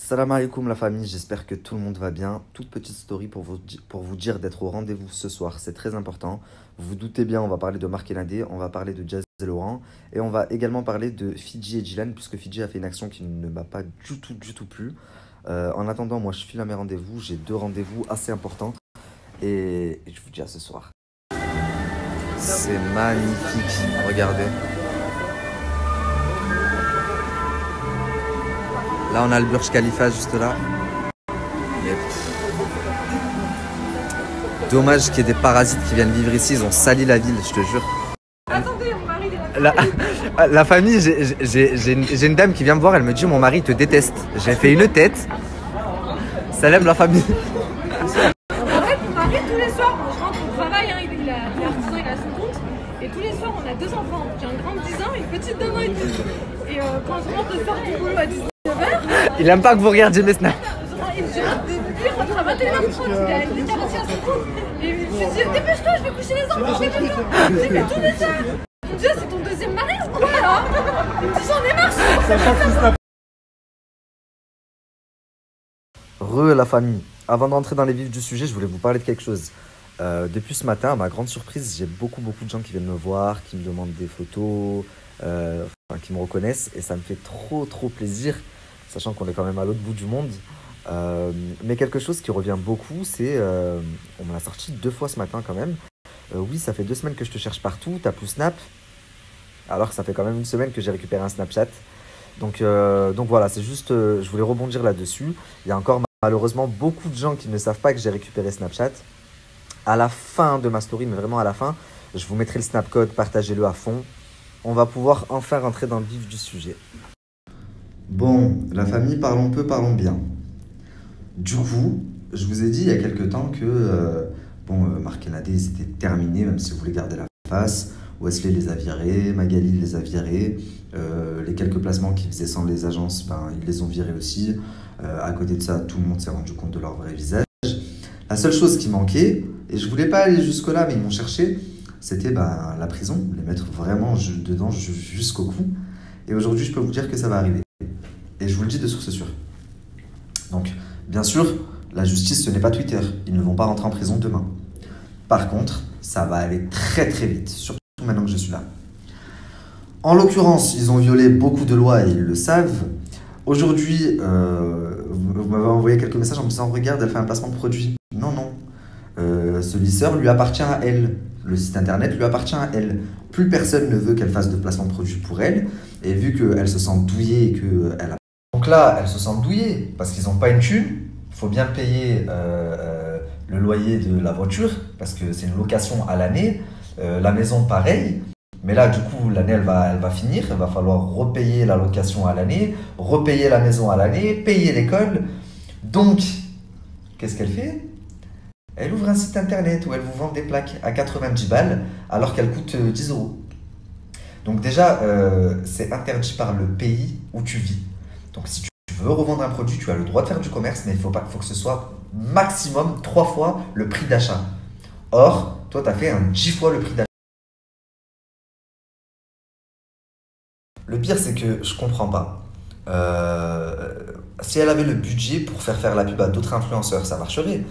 Salam alaikum la famille, j'espère que tout le monde va bien. Toute petite story pour vous dire d'être au rendez-vous ce soir, c'est très important. Vous vous doutez bien, on va parler de Marc et Nadé, on va parler de Jazz et Laurent, et on va également parler de Fidji et Dylan, puisque Fidji a fait une action qui ne m'a pas du tout plu. En attendant, moi je file à mes rendez-vous, j'ai 2 rendez-vous assez importants, et je vous dis à ce soir. C'est magnifique, regardez. Là, on a le Burj Khalifa juste là. Mais dommage qu'il y ait des parasites qui viennent vivre ici. Ils ont sali la ville, je te jure. Attendez, mon mari est là. La famille, j'ai une dame qui vient me voir. Elle me dit mon mari te déteste. J'ai fait une tête. Salam la famille. En fait, mon mari, tous les soirs, je rentre au travail, il est artisan, il a son compte. Et tous les soirs, on a 2 enfants. J'ai un grand de 10 ans et une petite d'1 an et demi. Et quand je rentre le soir du boulot à 19h, Il aime pas que vous regardiez mes snaps. je rentre à 21h30, il a une déclaration à son compte. Et je lui dis, dépêche-toi, je vais coucher les enfants, j'ai fait tous les soirs. Mon Dieu, c'est ton deuxième mari ou quoi là? Il me dit, j'en ai marre, La famille. Avant de rentrer dans les vifs du sujet, je voulais vous parler de quelque chose. Depuis ce matin, à ma grande surprise, j'ai beaucoup de gens qui viennent me voir, qui me demandent des photos, qui me reconnaissent, et ça me fait trop plaisir, sachant qu'on est quand même à l'autre bout du monde. Mais quelque chose qui revient beaucoup, c'est on me l'a sorti 2 fois ce matin quand même. Oui, ça fait 2 semaines que je te cherche partout, t'as plus Snap, alors que ça fait quand même 1 semaine que j'ai récupéré un Snapchat. Donc voilà, c'est juste, je voulais rebondir là-dessus. Il y a encore malheureusement beaucoup de gens qui ne savent pas que j'ai récupéré Snapchat. À la fin de ma story, mais vraiment à la fin, je vous mettrai le Snap code, partagez-le à fond. On va pouvoir enfin rentrer dans le vif du sujet. Bon, la famille, parlons peu, parlons bien. Du coup, je vous ai dit il y a quelques temps que Marc et Nadé, c'était terminé, même si vous voulez garder la face. Wesley les a virés, Magali les a virés. Les quelques placements qu'ils faisaient sans les agences, ils les ont virés aussi. À côté de ça, tout le monde s'est rendu compte de leur vrai visage. La seule chose qui manquait, et je voulais pas aller jusque-là, mais ils m'ont cherché, c'était la prison, les mettre vraiment dedans jusqu'au cou. Et aujourd'hui, je peux vous dire que ça va arriver. Et je vous le dis de source sûre. Donc, bien sûr, la justice, ce n'est pas Twitter. Ils ne vont pas rentrer en prison demain. Par contre, ça va aller très vite, surtout maintenant que je suis là. En l'occurrence, ils ont violé beaucoup de lois et ils le savent. Aujourd'hui, vous m'avez envoyé quelques messages en me disant « Regarde, elle fait un placement de produit ». Non. Ce lisseur lui appartient à elle. Le site internet lui appartient à elle. Plus personne ne veut qu'elle fasse de placement de produit pour elle. Et vu qu'elle se sent douillée et qu'elle a... Donc là, elle se sent douillée parce qu'ils n'ont pas une thune. Il faut bien payer le loyer de la voiture parce que c'est une location à l'année. La maison, pareil. Mais là, du coup, l'année, elle va finir. Il va falloir repayer la location à l'année, repayer la maison à l'année, payer l'école. Donc, qu'est-ce qu'elle fait? Elle ouvre un site internet où elle vous vend des plaques à 90 balles alors qu'elles coûtent 10 euros. Donc déjà, c'est interdit par le pays où tu vis. Donc si tu veux revendre un produit, tu as le droit de faire du commerce, mais il faut que ce soit maximum 3 fois le prix d'achat. Or, toi, tu as fait un 10 fois le prix d'achat. Le pire, c'est que je comprends pas. Si elle avait le budget pour faire la pub à d'autres influenceurs, ça marcherait.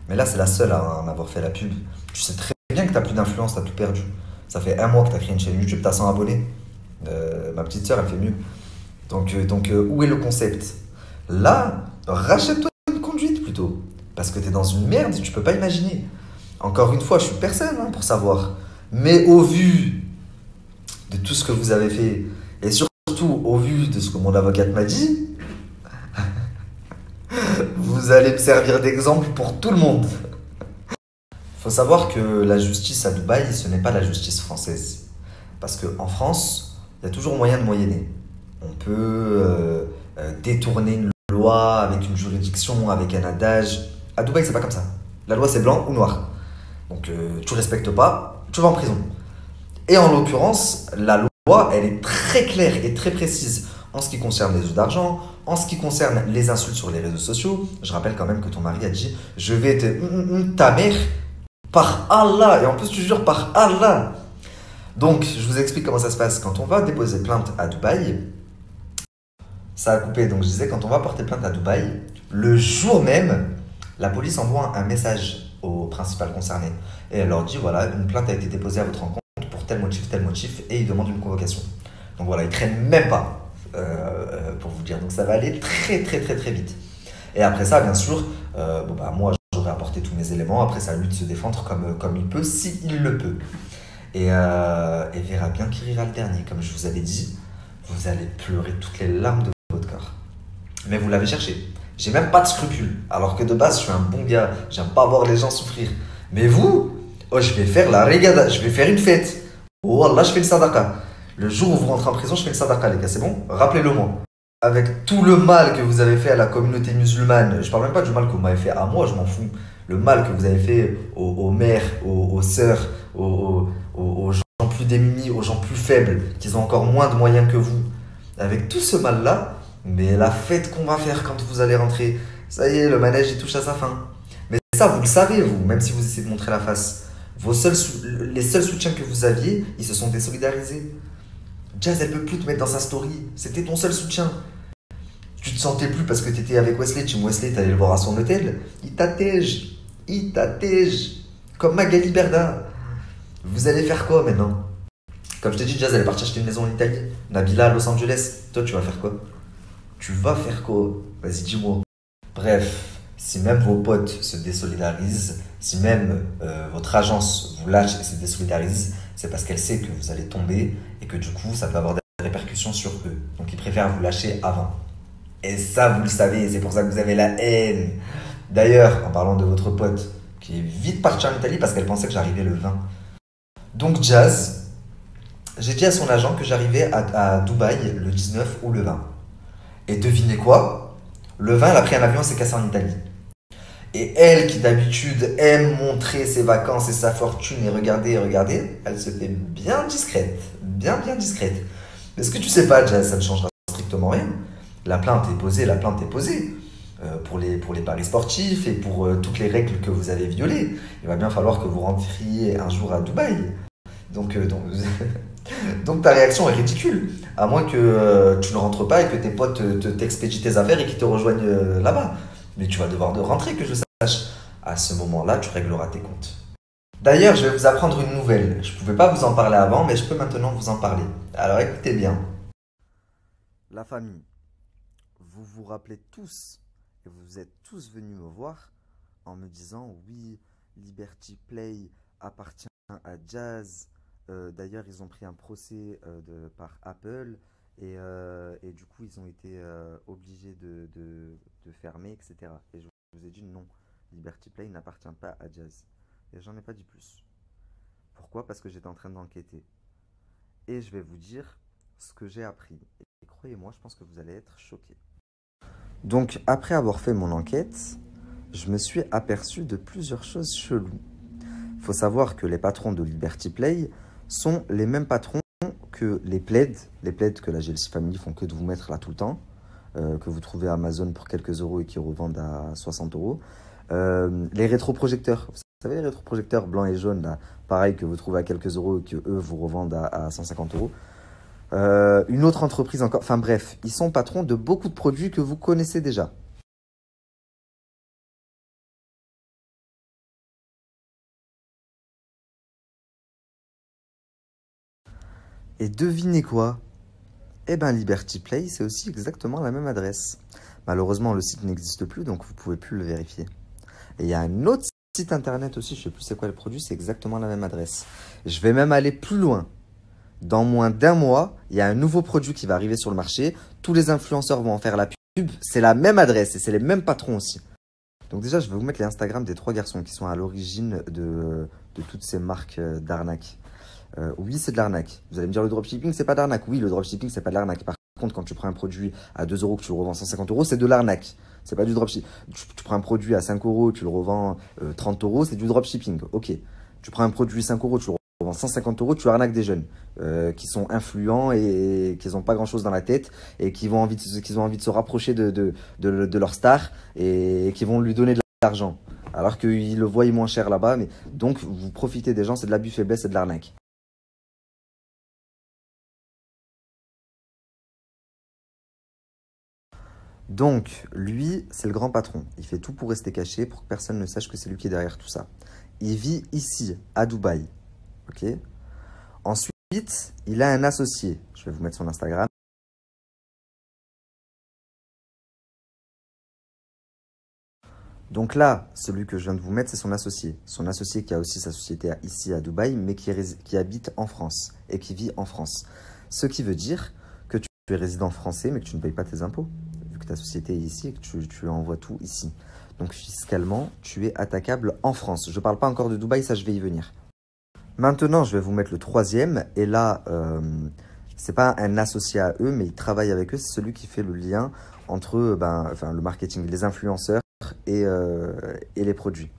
Mais là, c'est la seule à en avoir fait la pub. Tu sais très bien que tu n'as plus d'influence, tu as tout perdu. Ça fait 1 mois que tu as créé une chaîne YouTube, tu as 100 abonnés. Ma petite sœur, elle fait mieux. Donc où est le concept? Là, rachète-toi une conduite plutôt. Parce que tu es dans une merde, tu peux pas imaginer. Encore une fois, je suis personne pour savoir. Mais au vu de tout ce que vous avez fait, et surtout au vu de ce que mon avocate m'a dit, vous allez me servir d'exemple pour tout le monde. Il faut savoir que la justice à Dubaï, ce n'est pas la justice française. Parce qu'en France, il y a toujours moyen de moyenner. On peut détourner une loi avec une juridiction, avec un adage. À Dubaï, c'est pas comme ça. La loi, c'est blanc ou noir. Donc, tu respectes pas, tu vas en prison. Et en l'occurrence, la loi, elle est très claire et très précise en ce qui concerne les jeux d'argent, en ce qui concerne les insultes sur les réseaux sociaux. Je rappelle quand même que ton mari a dit « Je vais te... ta mère, par Allah !» Et en plus, tu jures par Allah. Donc, je vous explique comment ça se passe. Quand on va déposer plainte à Dubaï, Ça a coupé. Donc je disais, quand on va porter plainte à Dubaï, le jour même, la police envoie un message au principal concerné. Et elle leur dit, voilà, une plainte a été déposée à votre encontre pour tel motif, et ils demandent une convocation. Donc voilà, ils traînent même pas, pour vous dire. Donc ça va aller très très très très vite. Et après ça, bien sûr, bon, bah, moi j'aurais apporté tous mes éléments. Après, c'est à lui de se défendre comme il peut, s'il le peut. Et verra bien qui rira le dernier. Comme je vous avais dit, vous allez pleurer toutes les larmes de votre corps. Mais vous l'avez cherché. J'ai même pas de scrupules. Alors que de base, je suis un bon gars. J'aime pas voir les gens souffrir. Mais vous, oh, je vais faire la régada. Je vais faire une fête. Oh Allah, je fais le sadaqa. Le jour où vous rentrez en prison, je fais le sadaqa, les gars. C'est bon? Rappelez-le moi. Avec tout le mal que vous avez fait à la communauté musulmane, je parle même pas du mal que vous m'avez fait à moi, je m'en fous. Le mal que vous avez fait aux mères, aux sœurs, aux gens plus démunis, aux gens plus faibles, qui ont encore moins de moyens que vous. Avec tout ce mal-là, mais la fête qu'on va faire quand vous allez rentrer, ça y est, le manège il touche à sa fin. Mais ça, vous le savez, vous, même si vous essayez de montrer la face. Les seuls soutiens que vous aviez, ils se sont désolidarisés. Jazz, elle peut plus te mettre dans sa story. C'était ton seul soutien. Tu te sentais plus parce que tu étais avec Wesley. Team Wesley, t'allais le voir à son hôtel. Il t'attège. Il t'attège. Comme Magali Berda. Vous allez faire quoi maintenant? Comme je t'ai dit, Jazz, elle est partie acheter une maison en Italie. Nabila à Los Angeles. Toi, tu vas faire quoi? Tu vas faire quoi? Vas-y, dis-moi. Bref, si même vos potes se désolidarisent, si même votre agence vous lâche et se désolidarise, c'est parce qu'elle sait que vous allez tomber et que du coup, ça peut avoir des répercussions sur eux. Donc, ils préfèrent vous lâcher avant. Et ça, vous le savez, c'est pour ça que vous avez la haine. D'ailleurs, en parlant de votre pote, qui est vite partie en Italie parce qu'elle pensait que j'arrivais le 20. Donc, Jazz, j'ai dit à son agent que j'arrivais à Dubaï le 19 ou le 20. Et devinez quoi? Le 20, elle a pris un avion et s'est cassée en Italie. Et elle, qui d'habitude aime montrer ses vacances et sa fortune et regarder, elle se fait bien discrète. Bien discrète. Mais ce que tu sais pas, Jazz, ça ne changera strictement rien. La plainte est posée, pour les paris sportifs et pour toutes les règles que vous avez violées. Il va bien falloir que vous rentriez un jour à Dubaï. Donc ta réaction est ridicule. À moins que tu ne rentres pas et que tes potes t'expédient tes affaires et qu'ils te rejoignent là-bas. Mais tu vas devoir de rentrer, que je sache. À ce moment-là, tu régleras tes comptes. D'ailleurs, je vais vous apprendre une nouvelle. Je ne pouvais pas vous en parler avant, mais je peux maintenant vous en parler. Alors écoutez bien. La famille, vous vous rappelez tous, et vous êtes tous venus me voir en me disant oui, Liberty Play appartient à Jazz. D'ailleurs, ils ont pris un procès par Apple et du coup, ils ont été obligés de fermer, etc. Et je vous ai dit non, Liberty Play n'appartient pas à Jazz. Et j'en ai pas dit plus. Pourquoi? Parce que j'étais en train d'enquêter. Et je vais vous dire ce que j'ai appris. Et croyez-moi, je pense que vous allez être choqués. Donc, après avoir fait mon enquête, je me suis aperçu de plusieurs choses cheloues. Il faut savoir que les patrons de Liberty Play sont les mêmes patrons que les plaids que la GLC Family font que de vous mettre là tout le temps, que vous trouvez à Amazon pour quelques euros et qui revendent à 60 euros. Les rétroprojecteurs, vous savez, les rétroprojecteurs blancs et jaunes, là, pareil, que vous trouvez à quelques euros et que eux vous revendent à 150 euros. Une autre entreprise encore, enfin bref, ils sont patrons de beaucoup de produits que vous connaissez déjà. Et devinez quoi? Eh ben Liberty Play, c'est aussi exactement la même adresse. Malheureusement, le site n'existe plus, donc vous pouvez plus le vérifier. Et il y a un autre site internet aussi, je sais plus c'est quoi le produit, c'est exactement la même adresse. Je vais même aller plus loin. Dans moins d'un mois, il y a un nouveau produit qui va arriver sur le marché. Tous les influenceurs vont en faire la pub. C'est la même adresse et c'est les mêmes patrons aussi. Donc déjà, je vais vous mettre les Instagram des 3 garçons qui sont à l'origine de toutes ces marques d'arnaque. Oui, c'est de l'arnaque. Vous allez me dire le dropshipping, c'est pas d'arnaque. Oui, le dropshipping, c'est pas de l'arnaque. Par contre, quand tu prends un produit à 2 euros que tu le revends 150 euros, c'est de l'arnaque. C'est pas du dropshipping. Tu prends un produit à 5 euros, tu le revends 30 euros, c'est du dropshipping. Ok. Tu prends un produit 5 euros, tu le revends 150 euros, tu arnaques des jeunes qui sont influents et qui n'ont pas grand chose dans la tête et qui ont envie de se rapprocher de leur star et qui vont lui donner de l'argent. Alors qu'ils le voient moins cher là-bas. Mais donc, vous profitez des gens, c'est de l'abus faiblesse, c'est de l'arnaque. Donc, lui, c'est le grand patron. Il fait tout pour rester caché, pour que personne ne sache que c'est lui qui est derrière tout ça. Il vit ici, à Dubaï. Ok. Ensuite, il a un associé. Je vais vous mettre son Instagram. Donc là, celui que je viens de vous mettre, c'est son associé. Son associé qui a aussi sa société ici à Dubaï, mais qui habite en France et qui vit en France. Ce qui veut dire que tu es résident français, mais que tu ne payes pas tes impôts, vu que ta société est ici et que tu envoies tout ici. Donc fiscalement, tu es attaquable en France. Je ne parle pas encore de Dubaï, ça je vais y venir. Maintenant, je vais vous mettre le troisième. Et là, c'est pas un associé à eux, mais il travaille avec eux. C'est celui qui fait le lien entre le marketing, les influenceurs et les produits.